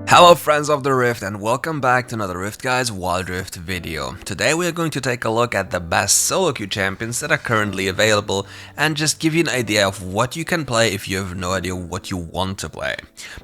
Hello friends of the Rift and welcome back to another RiftGuides WildRift video. Today we are going to take a look at the best SoloQ champions that are currently available and just give you an idea of what you can play if you have no idea what you want to play.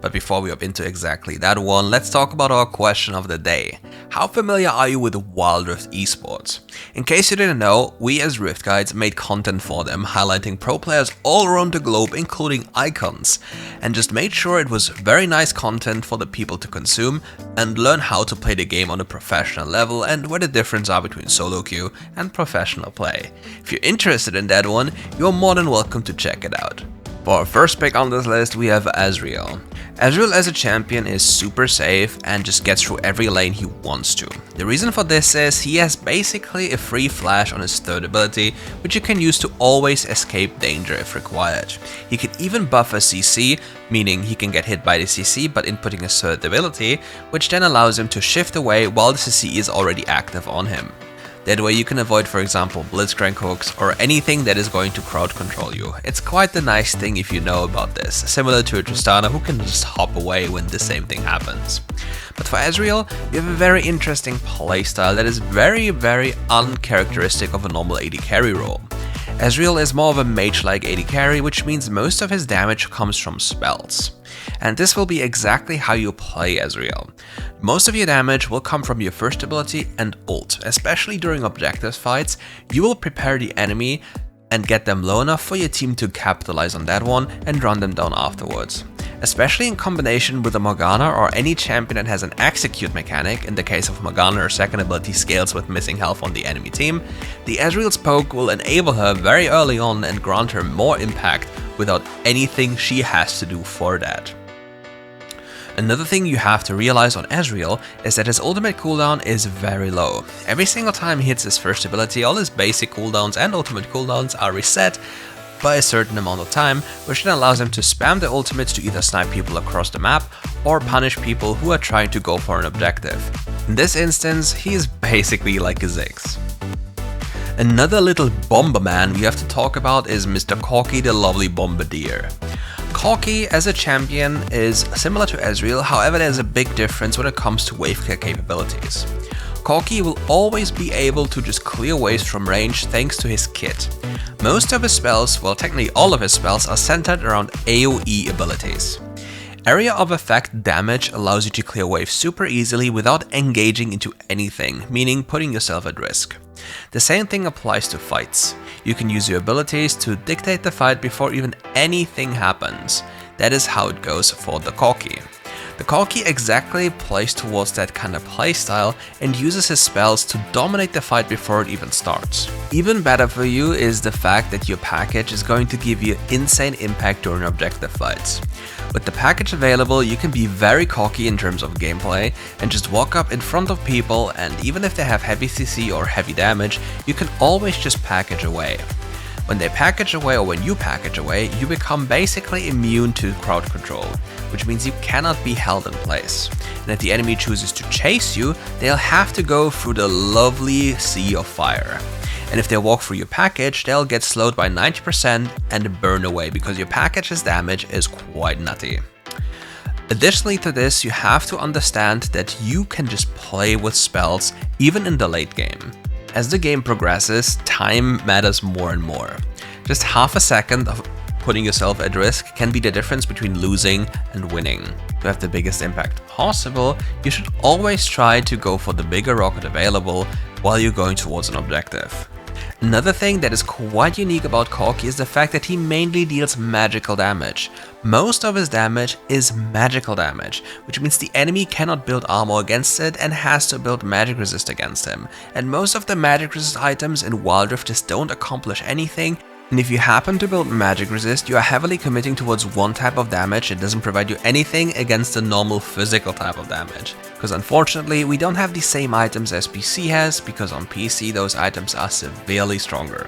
But before we hop into exactly that one, let's talk about our question of the day. How familiar are you with WildRift esports? In case you didn't know, we as RiftGuides made content for them highlighting pro players all around the globe including icons, and just made sure it was very nice content for the people to consume and learn how to play the game on a professional level and what the difference are between solo queue and professional play. If you're interested in that one, you're more than welcome to check it out. For our first pick on this list, we have Ezreal. Ezreal as a champion is super safe and just gets through every lane he wants to. The reason for this is he has basically a free flash on his third ability, which you can use to always escape danger if required. He can even buff a CC, meaning he can get hit by the CC but inputting his third ability, which then allows him to shift away while the CC is already active on him. That way you can avoid, for example, blitzcrank hooks or anything that is going to crowd control you. It's quite the nice thing if you know about this, similar to a Tristana who can just hop away when the same thing happens. But for Ezreal, you have a very interesting playstyle that is very uncharacteristic of a normal AD carry role. Ezreal is more of a mage-like AD carry, which means most of his damage comes from spells. And this will be exactly how you play Ezreal. Most of your damage will come from your first ability and ult. Especially during objective fights, you will prepare the enemy and get them low enough for your team to capitalize on that one and run them down afterwards. Especially in combination with a Morgana or any champion that has an execute mechanic. In the case of Morgana, her second ability scales with missing health on the enemy team, the Ezreal's poke will enable her very early on and grant her more impact without anything she has to do for that. Another thing you have to realize on Ezreal is that his ultimate cooldown is very low. Every single time he hits his first ability, all his basic cooldowns and ultimate cooldowns are reset by a certain amount of time, which then allows him to spam the ultimates to either snipe people across the map or punish people who are trying to go for an objective. In this instance, he is basically like Kha'Zix. Another little bomberman we have to talk about is Mr. Corki, the lovely bombardier. Corki as a champion is similar to Ezreal, however there's a big difference when it comes to wave clear capabilities. Corki will always be able to just clear waves from range thanks to his kit. Most of his spells, well technically all of his spells, are centered around AoE abilities. Area of effect damage allows you to clear waves super easily without engaging into anything, meaning putting yourself at risk. The same thing applies to fights. You can use your abilities to dictate the fight before even anything happens. That is how it goes for the Corki. The Corki exactly plays towards that kind of playstyle and uses his spells to dominate the fight before it even starts. Even better for you is the fact that your package is going to give you insane impact during objective fights. With the package available, you can be very cocky in terms of gameplay and just walk up in front of people, and even if they have heavy CC or heavy damage, you can always just package away. When they package away or when you package away, you become basically immune to crowd control, which means you cannot be held in place. And if the enemy chooses to chase you, they'll have to go through the lovely sea of fire. And if they walk through your package, they'll get slowed by 90% and burn away because your package's damage is quite nutty. Additionally to this, you have to understand that you can just play with spells even in the late game. As the game progresses, time matters more and more. Just half a second of putting yourself at risk can be the difference between losing and winning. To have the biggest impact possible, you should always try to go for the bigger rocket available while you're going towards an objective. Another thing that is quite unique about Corki is the fact that he mainly deals magical damage. Most of his damage is magical damage, which means the enemy cannot build armor against it and has to build magic resist against him. And most of the magic resist items in WildRift just don't accomplish anything, and if you happen to build magic resist, you are heavily committing towards one type of damage. It doesn't provide you anything against the normal physical type of damage. Because unfortunately, we don't have the same items as PC has, because on PC those items are severely stronger.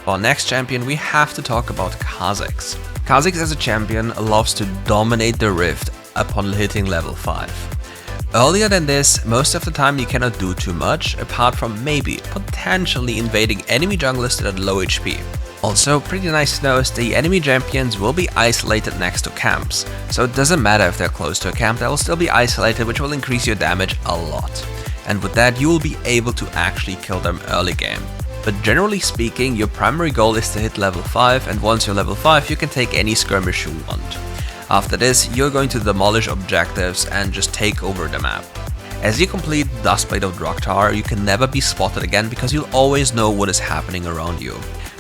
For our next champion, we have to talk about Kha'Zix. Kha'Zix as a champion loves to dominate the Rift upon hitting level 5. Earlier than this, most of the time you cannot do too much, apart from maybe potentially invading enemy junglers that are low HP. Also, pretty nice to know is the enemy champions will be isolated next to camps, so it doesn't matter if they're close to a camp, they will still be isolated, which will increase your damage a lot. And with that, you will be able to actually kill them early game. But generally speaking, your primary goal is to hit level 5, and once you're level 5, you can take any skirmish you want. After this, you're going to demolish objectives and just take over the map. As you complete Duskblade of Draktar, you can never be spotted again because you'll always know what is happening around you.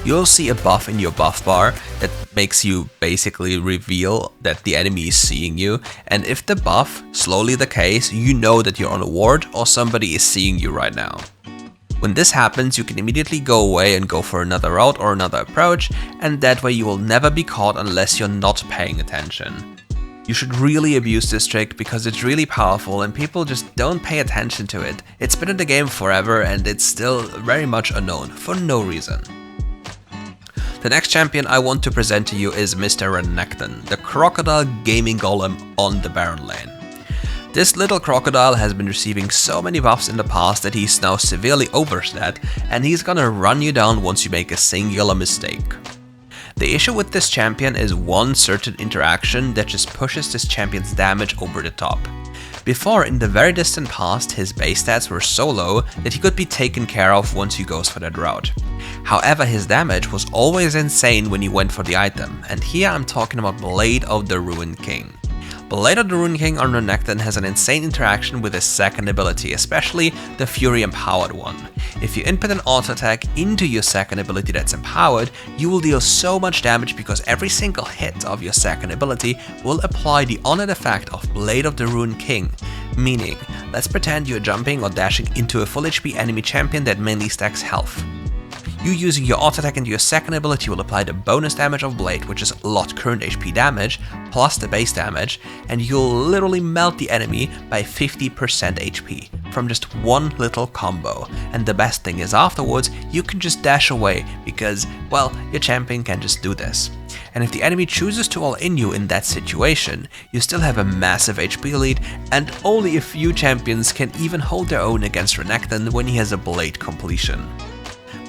You'll see a buff in your buff bar that makes you basically reveal that the enemy is seeing you, and if the buff slowly decays, you know that you're on a ward or somebody is seeing you right now. When this happens, you can immediately go away and go for another route or another approach, and that way you will never be caught unless you're not paying attention. You should really abuse this trick because it's really powerful and people just don't pay attention to it. It's been in the game forever and it's still very much unknown for no reason. The next champion I want to present to you is Mr. Renekton, the crocodile gaming golem on the Baron lane. This little crocodile has been receiving so many buffs in the past that he's now severely overstat, and he's gonna run you down once you make a singular mistake. The issue with this champion is one certain interaction that just pushes this champion's damage over the top. Before, in the very distant past, his base stats were so low that he could be taken care of once he goes for that route. However, his damage was always insane when he went for the item, and here I'm talking about Blade of the Ruined King. Blade of the Ruined King on Renekton has an insane interaction with his second ability, especially the Fury Empowered one. If you input an auto attack into your second ability that's empowered, you will deal so much damage because every single hit of your second ability will apply the honored effect of Blade of the Ruined King. Meaning, let's pretend you're jumping or dashing into a full HP enemy champion that mainly stacks health. You using your auto attack into your second ability will apply the bonus damage of Blade, which is a lot current HP damage, plus the base damage, and you'll literally melt the enemy by 50% HP from just one little combo. And the best thing is afterwards, you can just dash away because, well, your champion can just do this. And if the enemy chooses to all-in you in that situation, you still have a massive HP lead, and only a few champions can even hold their own against Renekton when he has a Blade completion.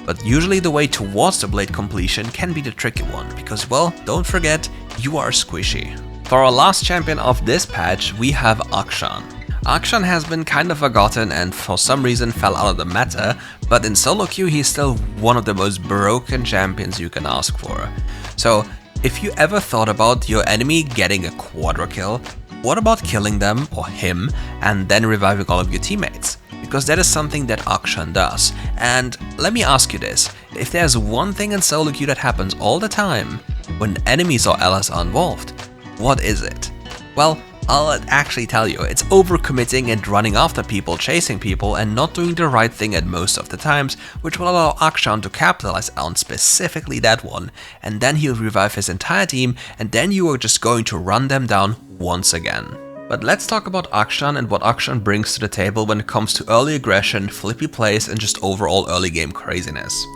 But usually the way towards the Blade completion can be the tricky one, because, well, don't forget, you are squishy. For our last champion of this patch, we have Akshan. Akshan has been kind of forgotten and for some reason fell out of the meta, but in SoloQ he's still one of the most broken champions you can ask for. So, if you ever thought about your enemy getting a quadra kill, what about killing them, or him, and then reviving all of your teammates? Because that is something that Akshan does. And let me ask you this, if there's one thing in SoloQ that happens all the time, when enemies or allies are involved, what is it? Well, I'll actually tell you, it's overcommitting and running after people, chasing people, and not doing the right thing at most of the times, which will allow Akshan to capitalize on specifically that one, and then he'll revive his entire team, and then you are just going to run them down once again. But let's talk about Akshan and what Akshan brings to the table when it comes to early aggression, flippy plays, and just overall early game craziness.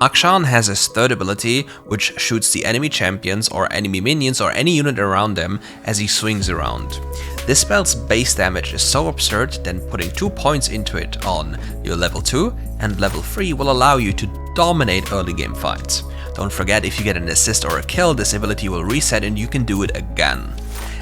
Akshan has his third ability, which shoots the enemy champions or enemy minions or any unit around them as he swings around. This spell's base damage is so absurd that putting 2 points into it on your level 2 and level 3 will allow you to dominate early game fights. Don't forget, if you get an assist or a kill, this ability will reset and you can do it again.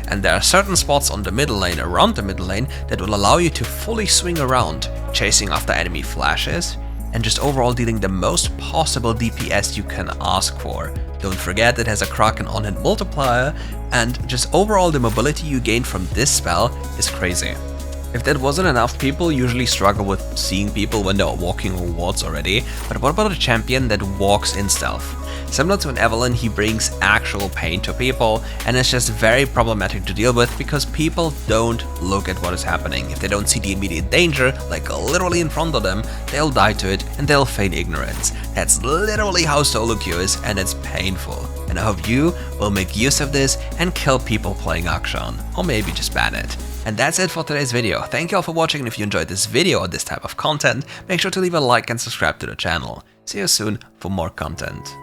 And there are certain spots on the middle lane, around the middle lane, that will allow you to fully swing around, chasing after enemy flashes, and just overall dealing the most possible DPS you can ask for. Don't forget it has a Kraken on-hit multiplier, and just overall the mobility you gain from this spell is crazy. If that wasn't enough, people usually struggle with seeing people when they're walking on wards already, but what about a champion that walks in stealth? Similar to an Evelynn, he brings actual pain to people, and it's just very problematic to deal with because people don't look at what is happening. If they don't see the immediate danger, like literally in front of them, they'll die to it and they'll feign ignorance. That's literally how SoloQ is, and it's painful. And I hope you will make use of this and kill people playing Akshan, or maybe just ban it. And that's it for today's video. Thank you all for watching, and if you enjoyed this video or this type of content, make sure to leave a like and subscribe to the channel. See you soon for more content.